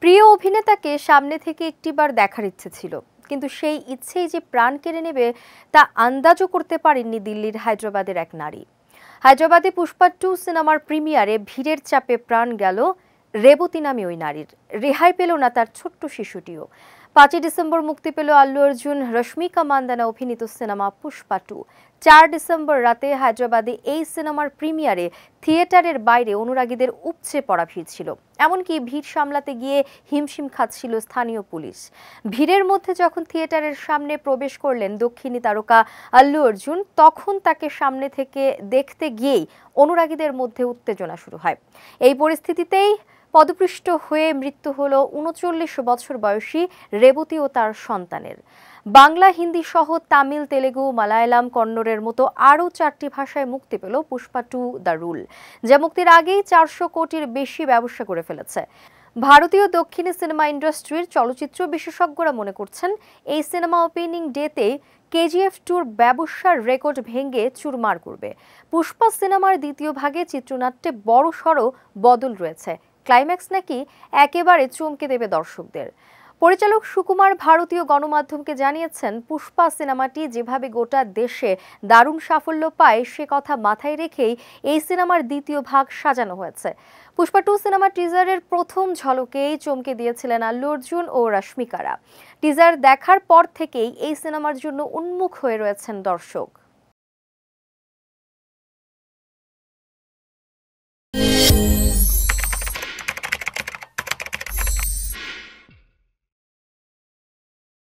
প্রিয় অভিনেতাকে সামনে থেকে একটিবার দেখার ইচ্ছে ছিল, কিন্তু সেই ইচ্ছেই যে প্রাণ কেড়ে নেবে তা আন্দাজও করতে পারেননি দিল্লির হায়দ্রাবাদের এক নারী। হায়দ্রাবাদে পুষ্পা 2 সিনেমার প্রিমিয়ারে ভিড়ের চাপে প্রাণ গেল রেবতী নামী ওই নারীর। রেহাই পেল না তার ছোট্ট শিশুটিও। 5 ডিসেম্বর মুক্তি পেল আল্লু অর্জুন, রশ্মিকা মান্দানা অভিনীত সিনেমা পুষ্পা 2। 4 ডিসেম্বর রাতে হায়দ্রাবাদে এই সিনেমার প্রিমিয়ারে থিয়েটারের বাইরে অনুরাগীদের উপচে পড়া ভিড় ছিল। এমনকি ভিড় সামলাতে গিয়ে হিমশিম খাচ্ছিল স্থানীয় পুলিশ। ভিড়ের মধ্যে যখন থিয়েটারের সামনে প্রবেশ করলেন দক্ষিণী তারকা আল্লু অর্জুন, তখন তাকে সামনে থেকে দেখতে গিয়েই অনুরাগীদের মধ্যে উত্তেজনা শুরু হয়। এই পরিস্থিতিতেই পদপৃষ্ট হয়ে মৃত্যু হল 39 বছর বয়সী রেবতী ও তার সন্তানের। বাংলা, হিন্দি সহ তামিল, তেলেগু, মালায়ালাম, কন্নড়ের মতো আরও 4টি ভাষায় মুক্তি পেল পুষ্পা 2 দ্য রুল, যা মুক্তির আগেই 400 কোটির বেশি ব্যবসা করে ফেলেছে। ভারতীয় দক্ষিণী সিনেমা ইন্ডাস্ট্রির চলচ্চিত্র বিশেষজ্ঞরা মনে করছেন এই সিনেমা ওপেনিং ডেতে কেজিএফ 2-র ব্যবসার রেকর্ড ভেঙে চুরমার করবে। পুষ্পা সিনেমার দ্বিতীয় ভাগে চিত্রনাট্যে বড়সড় বদল রয়েছে। ক্লাইম্যাক্স নাকি একেবারে চমকে দেবে দর্শকদের। পরিচালক সুকুমার ভারতীয় গণমাধ্যমকে জানিয়েছেন, পুষ্পা সিনেমাটি যেভাবে গোটা দেশে দারুণ সাফল্য পায় সে কথা মাথায় রেখেই এই সিনেমার দ্বিতীয় ভাগ সাজানো হয়েছে। পুষ্পা 2 সিনেমার টিজারের প্রথম ঝলকেই চমকে দিয়েছিলেন আল্লু অর্জুন ও রশ্মিকারা। টিজার দেখার পর থেকেই এই সিনেমার জন্য উন্মুখ হয়ে রয়েছেন দর্শক।